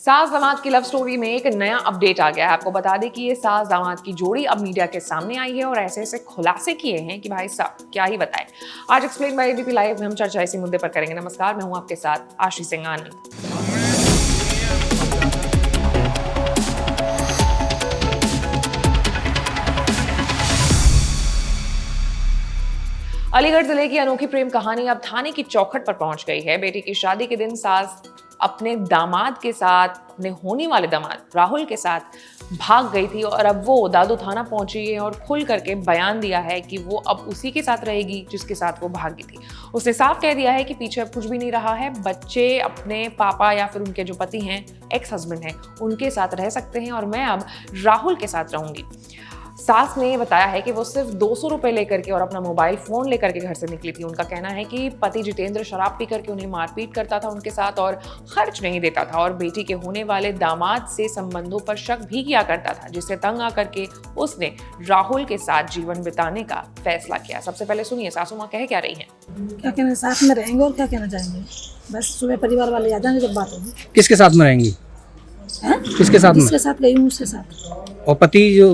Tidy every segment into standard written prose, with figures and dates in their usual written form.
सास दामाद की लव स्टोरी में एक नया अपडेट आ गया है। आपको बता दें कि ये सास दामाद की जोड़ी अब मीडिया के सामने आई है और ऐसे ऐसे खुलासे किए हैं कि भाई साहब क्या ही बताएं। आज एक्सप्लेन बाय एबीपी लाइव में हम चर्चा इसी मुद्दे पर करेंगे। नमस्कार, मैं हूं आपके साथ आशीष सिंह आनंद। अलीगढ़ जिले की अनोखी प्रेम कहानी अब थाने की चौखट पर पहुंच गई है। बेटी की शादी के दिन सास अपने दामाद के साथ, अपने होने वाले दामाद राहुल के साथ भाग गई थी और अब वो दादू थाना पहुंची है और खुल करके बयान दिया है कि वो अब उसी के साथ रहेगी जिसके साथ वो भागी थी। उसने साफ कह दिया है कि पीछे अब कुछ भी नहीं रहा है। बच्चे अपने पापा या फिर उनके जो पति हैं, एक्स हस्बैंड हैं, उनके साथ रह सकते हैं और मैं अब राहुल के साथ रहूंगी। सास ने बताया है कि वो सिर्फ 200 रुपए लेकर के और अपना मोबाइल फोन लेकर के घर से निकली थी। उनका कहना है कि पति जितेंद्र शराब पी करके उन्हें मारपीट करता था उनके साथ और खर्च नहीं देता था और बेटी के होने वाले दामाद से संबंधों पर शक भी किया करता था, जिससे तंग आकर के उसने राहुल के साथ जीवन बिताने का फैसला किया। सबसे पहले सुनिए सासू माँ कह क्या रही हैं। क्या कहना, साथ में रहेंगे और क्या कहना चाहेंगे। बस सुबह परिवार वाले आ जाएंगे जब बात होगी। किसके साथ में रहेंगी? किसके साथ में? जिसके साथ गई हूँ उसके साथ। और पति जो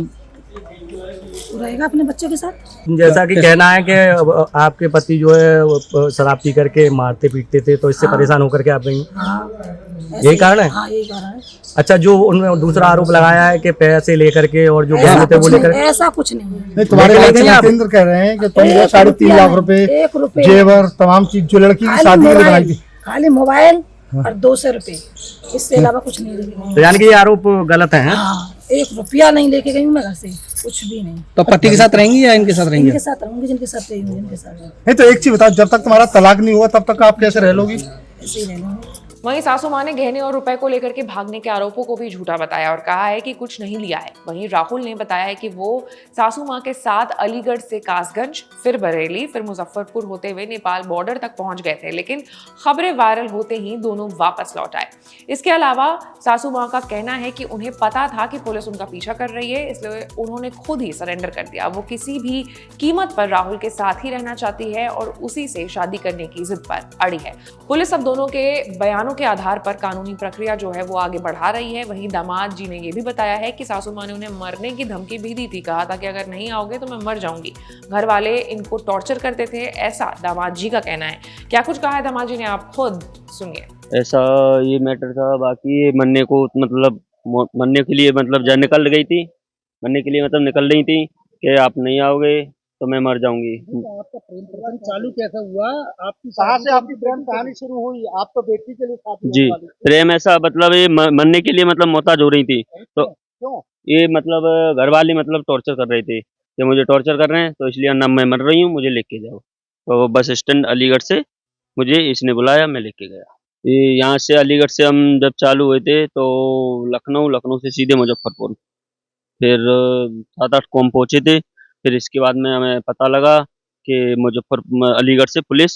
रहेगा अपने बच्चों के साथ। जैसा कि कहना है कि आपके पति जो है शराब पी करके मारते पीटते थे, तो इससे परेशान होकर के आप गई। यही कारण है? हाँ, यही कारण है। अच्छा, जो उन्होंने दूसरा आरोप लगाया है कि पैसे लेकर के और जो गहने थे वो लेकर, ऐसा कुछ नहीं। तुम्हारे जितेंद्र कह रहे हैं कि तुमने 3.5 लाख रुपए जेवर तमाम चीज जो लड़की की शादी में बनाई थी, खाली मोबाइल और 200 रुपए, इससे अलावा कुछ नहीं लेके। तो यानी कि ये आरोप गलत है? 1 रुपया नहीं लेके गई हूँ मैं घर से, कुछ भी नहीं। तो पति के साथ रहेंगी या इनके साथ रहेंगी? इनके साथ रहूंगी, जिनके साथ रही हूँ जिनके साथ। नहीं तो एक चीज बताओ, जब तक तुम्हारा तलाक नहीं हुआ तब तक आप कैसे रह लोगी? ऐसे ही रहना। वहीं सासू मां ने गहने और रुपए को लेकर के भागने के आरोपों को भी झूठा बताया और कहा है कि कुछ नहीं लिया है। वहीं राहुल ने बताया है कि वो सासू मां के साथ अलीगढ़ से कासगंज, फिर बरेली, फिर मुजफ्फरपुर होते हुए नेपाल बॉर्डर तक पहुंच गए थे, लेकिन खबरें वायरल होते ही दोनों वापस लौट आए। इसके अलावा सासू मां का कहना है कि उन्हें पता था कि पुलिस उनका पीछा कर रही है, इसलिए उन्होंने खुद ही सरेंडर कर दिया। वो किसी भी कीमत पर राहुल के साथ ही रहना चाहती है और उसी से शादी करने की जिद पर अड़ी है। पुलिस अब दोनों के बयानों के आधार पर कानूनी प्रक्रिया जो है वो आगे बढ़ा रही है। वहीं दामाद जी ने ये भी बताया है कि सासू मां ने उन्हें मरने की धमकी भी दी थी। कहा था कि अगर नहीं आओगे तो मैं मर जाऊंगी। घर वाले इनको टॉर्चर करते थे, ऐसा दामाद जी का कहना है। क्या कुछ कहा है दामाद जी ने, आप खुद सुनिए। ऐसा ये मैटर था। बाकी ये मरने को मतलब मरने के लिए मतलब जा निकल गई थी, मरने के लिए मतलब निकल रही थी कि आप नहीं आओगे तो मैं मर जाऊंगी। आपका प्रेम प्रसंग चालू कैसा हुआ? कहाँ से आपकी प्रेम कहानी शुरू हुई? आप तो बेटी के लिए साथ जी, प्रेम ऐसा मतलब ये मरने के लिए मतलब मोहताज हो रही थी, तो ये मतलब घर वाले मतलब टॉर्चर कर रहे थे कि मुझे टॉर्चर कर रहे हैं, तो इसलिए ना मैं मर रही हूँ, मुझे लेके जाओ। तो बस स्टैंड अलीगढ़ से मुझे इसने बुलाया, मैं लेके गया। ये यहाँ से अलीगढ़ से हम जब चालू हुए थे तो लखनऊ से सीधे मुजफ्फरपुर, फिर 7-8 कॉम पहुँचे थे। फिर इसके बाद में हमें पता लगा कि अलीगढ़ से पुलिस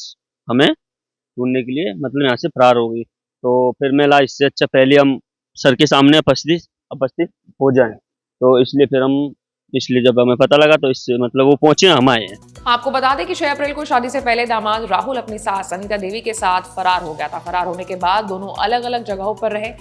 हमें ढूंढने के लिए मतलब यहाँ से फरार हो गई। तो फिर मैं ला इससे अच्छा पहले हम सर के सामने उपस्थित हो जाएं, तो इसलिए जब हमें पता लगा तो इससे मतलब वो पहुंचे, हम आए हैं। आपको बता दें कि 6 अप्रैल को शादी से पहले दामाद राहुल अपनी सास अनीता देवी के साथ फरार हो गया था। फरार होने के बाद दोनों अलग अलग जगहों पर रहे।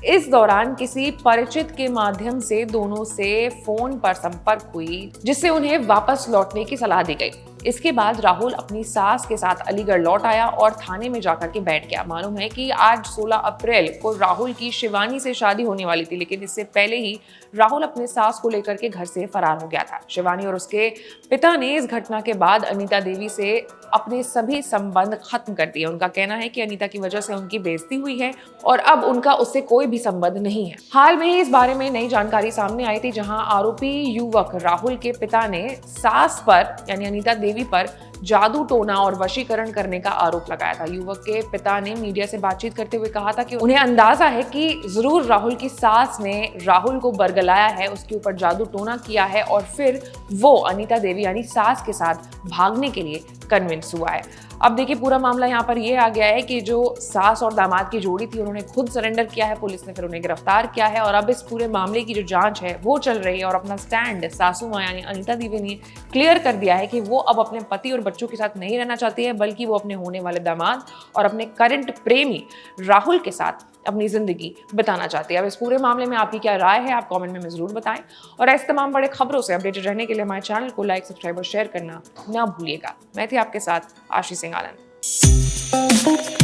इस दौरान किसी परिचित के माध्यम से दोनों से फोन पर संपर्क हुई, जिससे उन्हें वापस लौटने की सलाह दी गई। इसके बाद राहुल अपनी सास के साथ अलीगढ़ लौट आया और थाने में जाकर के बैठ गया। मालूम है कि आज 16 अप्रैल को राहुल की शिवानी से शादी होने वाली थी, लेकिन इससे पहले ही राहुल अपने सास को लेकर के घर से फरार हो गया था। शिवानी और उसके पिता ने इस घटना के बाद अनीता देवी से अपने सभी संबंध खत्म कर दिए। उनका कहना है कि अनीता की वजह से उनकी बेइज्जती हुई है और अब उनका उससे कोई भी संबंध नहीं है। हाल में ही इस बारे में नई जानकारी सामने आई थी, जहां आरोपी युवक राहुल के पिता ने सास पर यानी अनीता देवी पर जादू टोना और वशीकरण करने का आरोप लगाया था। युवक के पिता ने मीडिया से बातचीत करते हुए कहा था कि उन्हें अंदाजा है कि जरूर राहुल की सास ने राहुल को बरगलाया है, उसके ऊपर जादू टोना किया है और फिर वो अनीता देवी यानी सास के साथ भागने के लिए कन्विंस हुआ है। अब देखिए पूरा मामला यहाँ पर ये आ गया है कि जो सास और दामाद की जोड़ी थी उन्होंने खुद सरेंडर किया है, पुलिस ने फिर उन्हें गिरफ्तार किया है और अब इस पूरे मामले की जो जांच है वो चल रही है और अपना स्टैंड सासू मां यानी अनीता देवी ने क्लियर कर दिया है कि वो अब अपने पति और बच्चों के साथ नहीं रहना चाहती है, बल्कि वो अपने होने वाले दामाद और अपने करंट प्रेमी राहुल के साथ अपनी ज़िंदगी बिताना चाहती है। अब इस पूरे मामले में आपकी क्या राय है, आप कमेंट में ज़रूर बताएं। और ऐसे तमाम बड़े खबरों से अपडेटेड रहने के लिए हमारे चैनल को लाइक, सब्सक्राइब और शेयर करना ना भूलिएगा। मैं थी आपके साथ आशी सिंह आनंद।